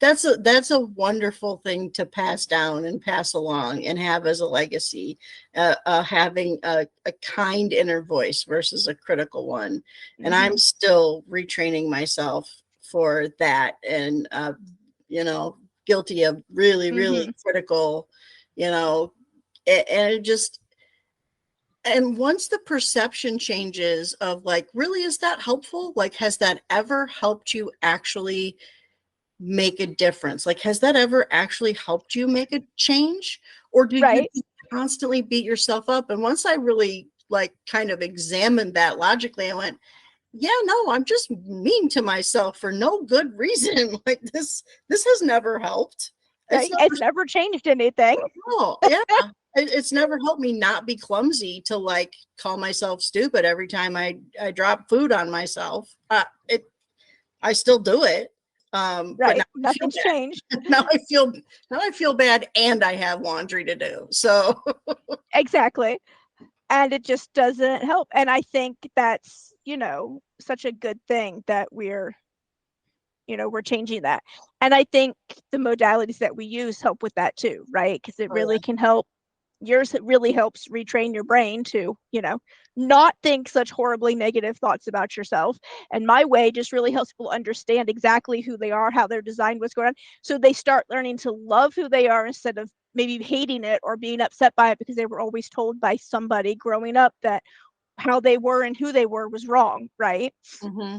That's a wonderful thing to pass down and pass along and have as a legacy, having a kind inner voice versus a critical one. And I'm Mm-hmm. still retraining myself for that. And, you know, guilty of really, really Mm-hmm. critical, you know, and it just, and once the perception changes of like, really, is that helpful? Like, has that ever helped you actually make a difference? Like, has that ever actually helped you make a change? Or do you Right. just constantly beat yourself up? And once I really like kind of examined that logically, I went, yeah, no, I'm just mean to myself for no good reason. Like this has never helped. It's Right. never, It's never changed anything. oh, yeah. It's never helped me not be clumsy to like call myself stupid every time I drop food on myself. I still do it. But now Right. I feel Nothing's bad. changed. Now I feel bad and I have laundry to do. So Exactly. And it just doesn't help. And I think that's, such a good thing that we're changing that. And I think the modalities that we use help with that too, right? Because it oh really yeah. can help. Yours really helps retrain your brain to, not think such horribly negative thoughts about yourself. And my way just really helps people understand exactly who they are, how they're designed, what's going on. So they start learning to love who they are instead of maybe hating it or being upset by it because they were always told by somebody growing up that how they were and who they were was wrong, right? Hmm.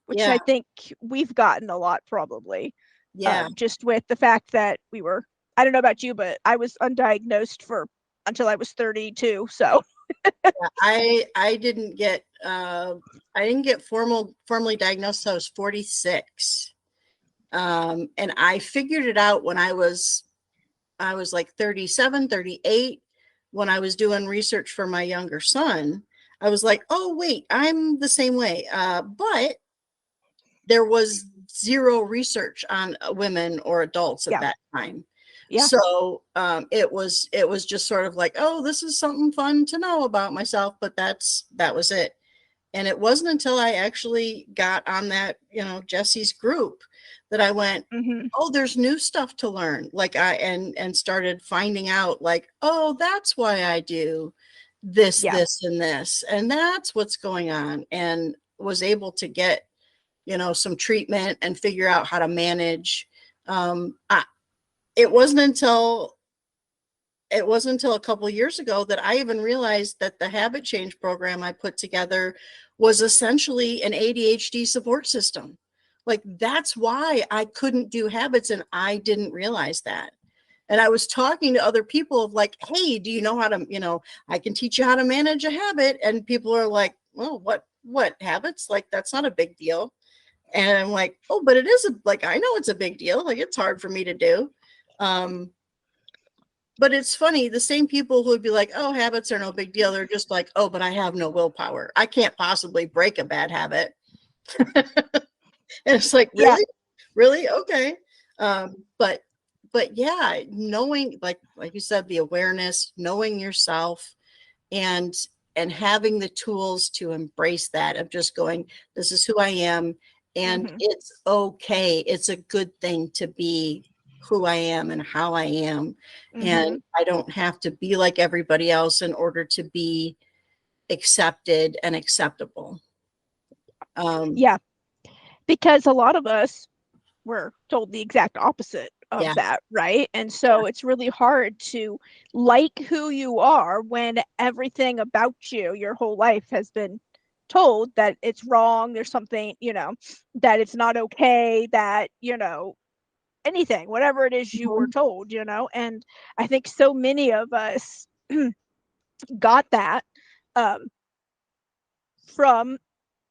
Which Yeah. I think we've gotten a lot probably, Yeah. just with the fact that we were, I don't know about you, but I was undiagnosed for until I was 32. So, I didn't get formally diagnosed until I was 46. And I figured it out when I was like 37, 38, when I was doing research for my younger son. I was like, oh wait, I'm the same way. But there was zero research on women or adults at yeah, that time. yeah. So it was just sort of like, oh, this is something fun to know about myself, but that was it. And it wasn't until I actually got on that, Jesse's group, that I went, Mm-hmm. oh, there's new stuff to learn. Like and started finding out like, oh, that's why I do this, Yeah. this, and this, and that's what's going on, and was able to get, some treatment and figure out how to manage. I, it wasn't until a couple of years ago that I even realized that the habit change program I put together was essentially an ADHD support system. Like, that's why I couldn't do habits, and I didn't realize that. And I was talking to other people of like, hey, do you know how to, I can teach you how to manage a habit. And people are like, well, what habits? Like, that's not a big deal. And I'm like, oh, but it is like, I know it's a big deal. Like, it's hard for me to do. Um, but it's funny, the same people who would be like, oh, habits are no big deal. They're just like, oh, but I have no willpower. I can't possibly break a bad habit. And it's like, Yeah. really? Really? Okay. But yeah, knowing, like you said, the awareness, knowing yourself, and having the tools to embrace that, of just going, this is who I am, and Mm-hmm. it's okay. It's a good thing to be who I am and how I am. And Mm-hmm. I don't have to be like everybody else in order to be accepted and acceptable. Um, Yeah. Because a lot of us were told the exact opposite of yeah, that, right? And yeah. so it's really hard to like who you are when everything about you, your whole life has been told that it's wrong, there's something, that it's not okay, that, anything, whatever it is you were Mhm. told, and I think so many of us got that um, from,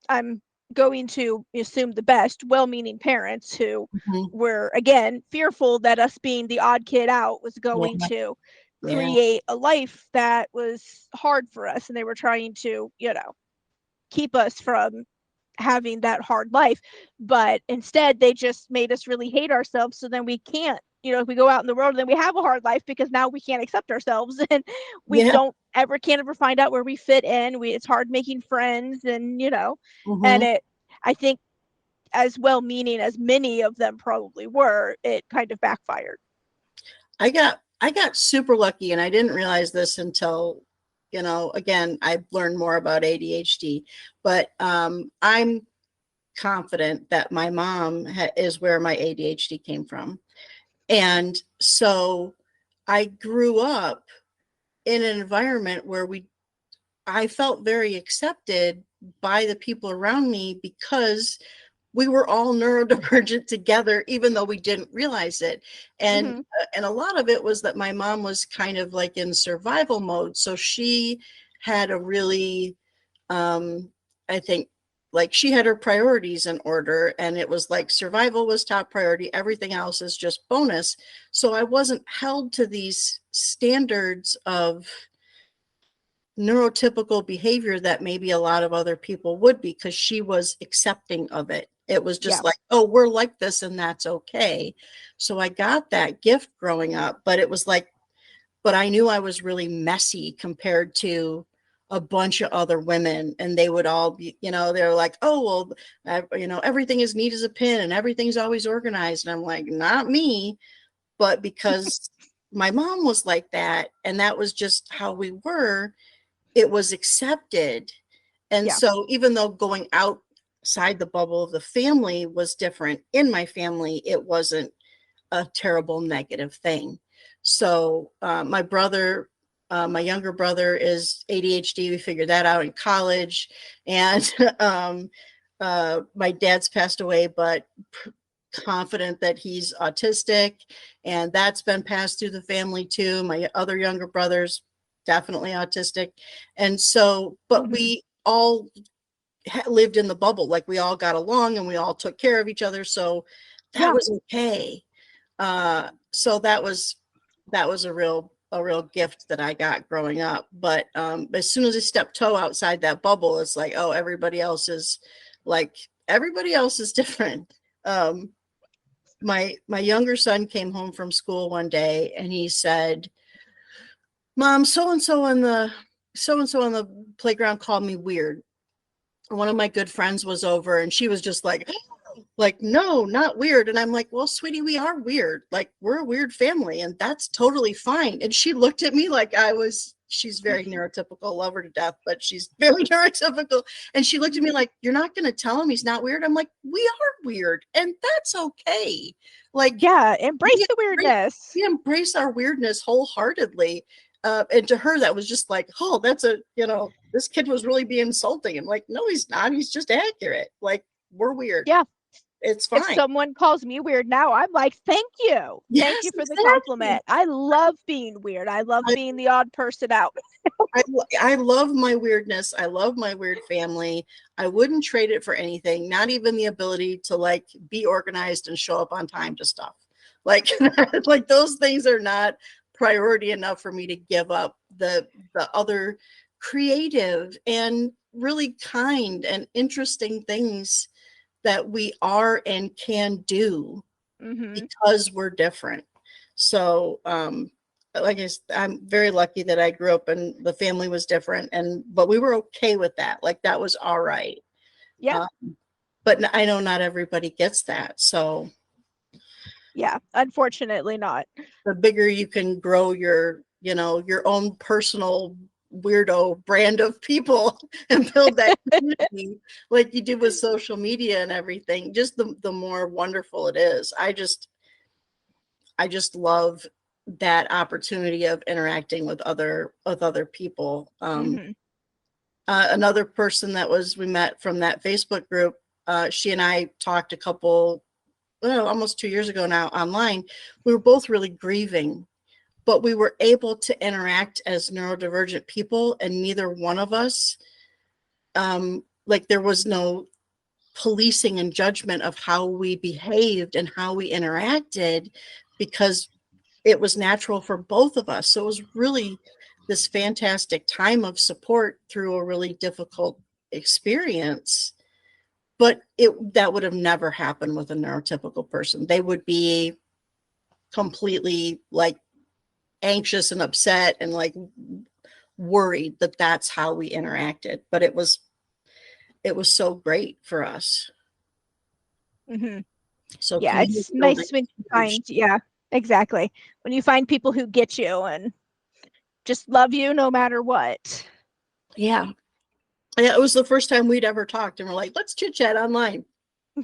I'm going to assume the best, well meaning parents who Mhm. were, again, fearful that us being the odd kid out was going Yeah, to yeah. create a life that was hard for us. And they were trying to, keep us from having that hard life. But instead, they just made us really hate ourselves. So then we can't, if we go out in the world, then we have a hard life because now we can't accept ourselves and we Yeah. can't ever find out where we fit in. It's hard making friends and, and Mhm. I think as well meaning as many of them probably were, it kind of backfired. I got super lucky, and I didn't realize this until, again, I've learned more about ADHD, but I'm confident that my mom is where my ADHD came from. And so I grew up in an environment where I felt very accepted by the people around me because we were all neurodivergent together, even though we didn't realize it. Mm-hmm. And a lot of it was that my mom was kind of like in survival mode. So she had a really, I think, like she had her priorities in order, and it was like survival was top priority. Everything else is just bonus. So I wasn't held to these standards of neurotypical behavior that maybe a lot of other people would be, because she was accepting of it. It was Yeah. just like, oh, we're like this and that's okay. So I got that gift growing up, but it was like, but I knew I was really messy compared to a bunch of other women, and they would all be, they're like, oh, well, everything is neat as a pin and everything's always organized. And I'm like, not me. But because my mom was like that, and that was just how we were, it was accepted. And Yeah. so even though going outside the bubble of the family was different, in my family, it wasn't a terrible negative thing. So my younger brother is ADHD. We figured that out in college. And my dad's passed away, but confident that he's autistic, and that's been passed through the family too. My other younger brother's definitely autistic. And so, but Mm-hmm. we all lived in the bubble, like we all got along and we all took care of each other. So that Yeah. was okay. So that was a real gift that I got growing up. But as soon as I stepped toe outside that bubble, it's like, oh, everybody else is different. My younger son came home from school one day and he said, Mom, so and so on the playground called me weird. One of my good friends was over and she was just like, no, not weird. And I'm like, well, sweetie, we are weird. Like, we're a weird family and that's totally fine. And she looked at me like she's very neurotypical, love her to death, but she's very neurotypical. And she looked at me like, you're not going to tell him he's not weird? I'm like, we are weird and that's okay. Like, Yeah. Embrace we the embrace, weirdness. we embrace our weirdness wholeheartedly. And to her, that was just like, oh, this kid was really being insulting. I'm like, no, he's not. He's just accurate. Like, we're weird. Yeah. It's If fine. someone calls me weird now, I'm like, thank you. Thank Yes, you for the exactly. compliment. I love being weird. I love I, being the odd person out. I, I love my weirdness. I love my weird family. I wouldn't trade it for anything, not even the ability to like be organized and show up on time to stuff. Like, like those things are not priority enough for me to give up the other creative and really kind and interesting things that we are and can do Mm-hmm. because we're different. So, like I'm very lucky that I grew up and the family was different, but we were okay with that. Like that was all right. Yeah. Uh, but I know not everybody gets that. So Yeah. Unfortunately, not. the bigger you can grow your own personal weirdo brand of people and build that community like you do with social media and everything, just the more wonderful it is. I just love that opportunity of interacting with other people. Mm-hmm. Another person we met from that Facebook group. She and I talked a couple, well, almost 2 years ago now online. We were both really grieving, but we were able to interact as neurodivergent people, and neither one of us, like there was no policing and judgment of how we behaved and how we interacted, because it was natural for both of us. So it was really this fantastic time of support through a really difficult experience. But that would have never happened with a neurotypical person. They would be completely like anxious and upset and like worried that that's how we interacted. But it was so great for us. Mm-hmm. So Yeah. community It's building nice when is you huge. find, yeah, exactly. When you find people who get you and just love you no matter what. Yeah. Yeah, it was the first time we'd ever talked, and we're like, let's chit chat online.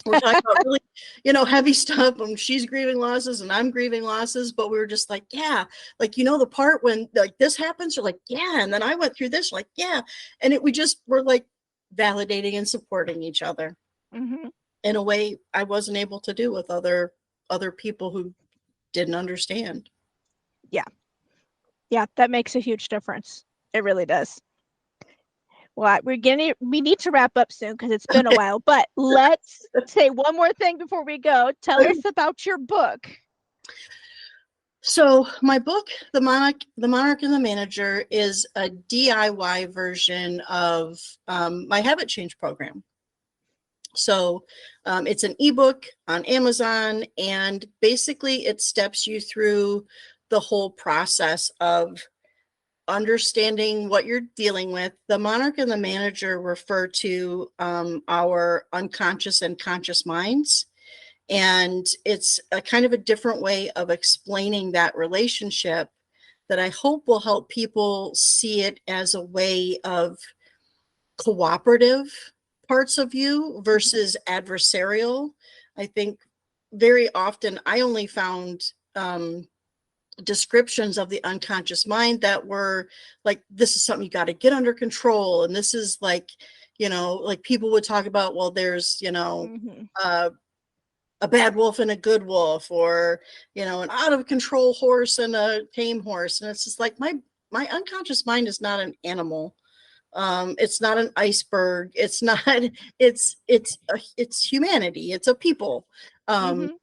We're talking about really, heavy stuff. She's grieving losses and I'm grieving losses, but we were just like, yeah, like, the part when like this happens, you're like, yeah. And then I went through this, like, yeah. And we just were like validating and supporting each other Mm-hmm. in a way I wasn't able to do with other people who didn't understand. Yeah. Yeah. That makes a huge difference. It really does. Well, we need to wrap up soon because it's been a Okay. while, but let's say one more thing before we go. Tell us about your book. So my book, The Monarch and the Manager, is a DIY version of my habit change program. So it's an ebook on Amazon, and basically it steps you through the whole process of understanding what you're dealing with. The Monarch and the Manager refer to our unconscious and conscious minds. And it's a kind of a different way of explaining that relationship that I hope will help people see it as a way of cooperative parts of you versus adversarial. I think very often I only found descriptions of the unconscious mind that were like, this is something you got to get under control. And this is like, like people would talk about, well, there's, Mm-hmm. a bad wolf and a good wolf, or an out of control horse and a tame horse. And it's just like, my unconscious mind is not an animal. It's not an iceberg. It's not. It's humanity. It's a people. um, Mm-hmm.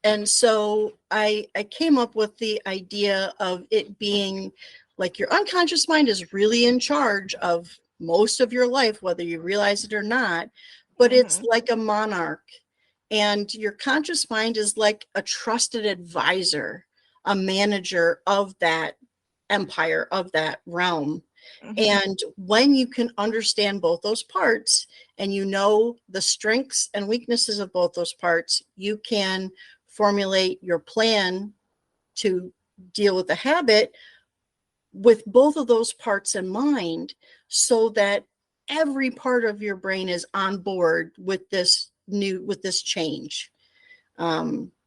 and so I came up with the idea of it being like your unconscious mind is really in charge of most of your life, whether you realize it or not. But it's Mm-hmm. like a monarch, and your conscious mind is like a trusted advisor, a manager of that empire, of that realm. Mm-hmm. And when you can understand both those parts and you know the strengths and weaknesses of both those parts, you can formulate your plan to deal with the habit with both of those parts in mind, so that every part of your brain is on board with this change.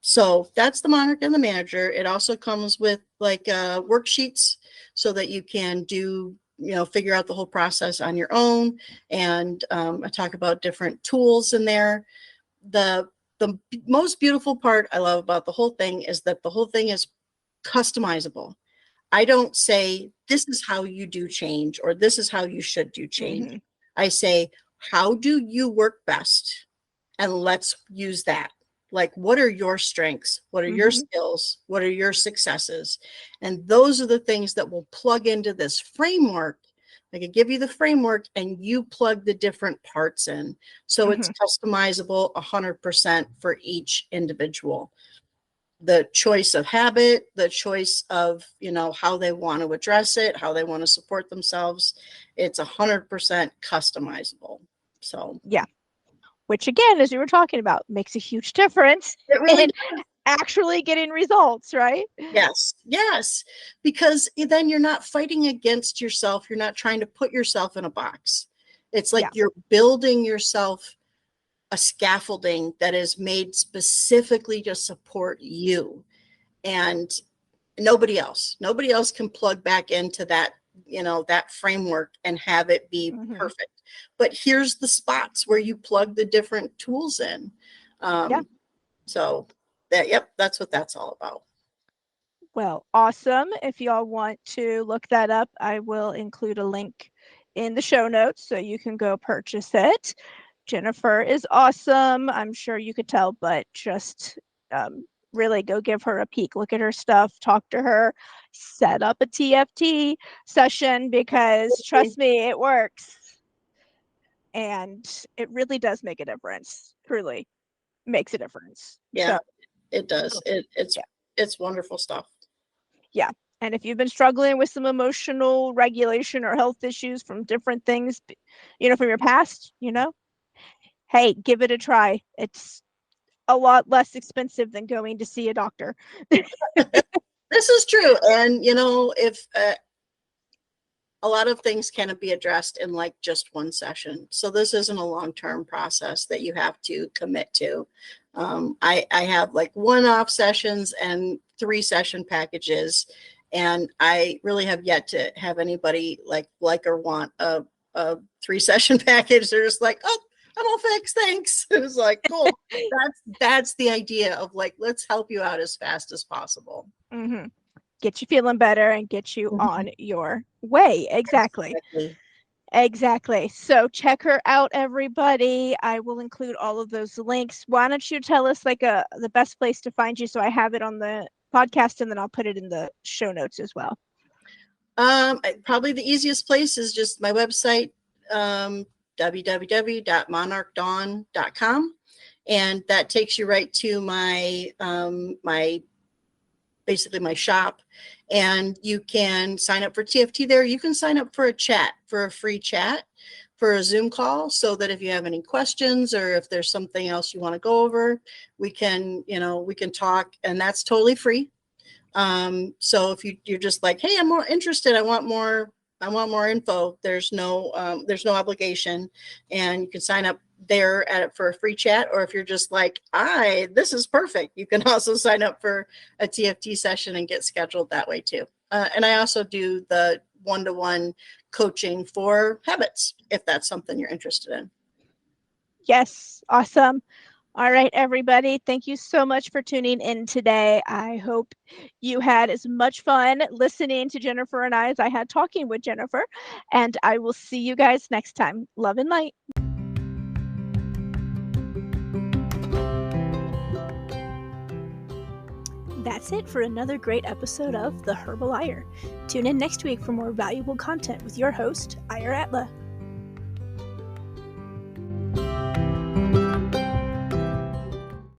So that's the Monarch and the Manager. It also comes with like worksheets so that you can figure out the whole process on your own. And I talk about different tools in there. The most beautiful part I love about the whole thing is that the whole thing is customizable. I don't say this is how you do change or this is how you should do change. Mm-hmm. I say, how do you work best? And let's use that. Like, what are your strengths? What are your Mm-hmm. skills? What are your successes? And those are the things that will plug into this framework. I can give you the framework and you plug the different parts in. So it's Mm-hmm. customizable 100% for each individual. The choice of habit, the choice of, how they want to address it, how they want to support themselves, it's 100% customizable. So Yeah. Which again, as you were talking about, makes a huge difference it really. in actually getting results, right? Yes, yes, because then you're not fighting against yourself. You're not trying to put yourself in a box. It's like Yeah. you're building yourself a scaffolding that is made specifically to support you and nobody else. Nobody else can plug back into that framework and have it be Mm-hmm. perfect. But here's the spots where you plug the different tools in. Yeah. Um, so that's what that's all about. Well, awesome. If y'all want to look that up, I will include a link in the show notes so you can go purchase it. Jennifer is awesome. I'm sure you could tell, but just really go give her a peek. Look at her stuff, talk to her, set up a TFT session because trust me, it works. And it really does make a difference. Truly makes a difference. Yeah, So, it does. It's yeah. it's wonderful stuff. Yeah. And if you've been struggling with some emotional regulation or health issues from different things, from your past, hey, give it a try. It's a lot less expensive than going to see a doctor. This is true. And if a lot of things can be addressed in like just one session. So this isn't a long-term process that you have to commit to. I have like one-off sessions and 3-session packages, and I really have yet to have anybody like or want a 3-session package. They're just like, oh, I'm all fixed, thanks. It was like, cool. That's the idea of like, let's help you out as fast as possible. Mm-hmm. Get you feeling better and get you on your way. Exactly. Exactly. So check her out, everybody. I will include all of those links. Why don't you tell us like the best place to find you, so I have it on the podcast, and then I'll put it in the show notes as well. Probably the easiest place is just my website, www.monarchdawn.com, and that takes you right to my basically my shop, and you can sign up for TFT there. You can sign up for a free chat for a Zoom call, so that if you have any questions or if there's something else you want to go over, we can talk, and that's totally free. So if you're just like, hey, I'm more interested, I want more info, there's no obligation, and you can sign up there for a free chat. Or if you're just like, this is perfect, you can also sign up for a TFT session and get scheduled that way too. And I also do the one-to-one coaching for habits, if that's something you're interested in. Yes. Awesome. All right, everybody. Thank you so much for tuning in today. I hope you had as much fun listening to Jennifer and I as I had talking with Jennifer. And I will see you guys next time. Love and light. That's it for another great episode of The Herbal Liar. Tune in next week for more valuable content with your host, Ira Atla.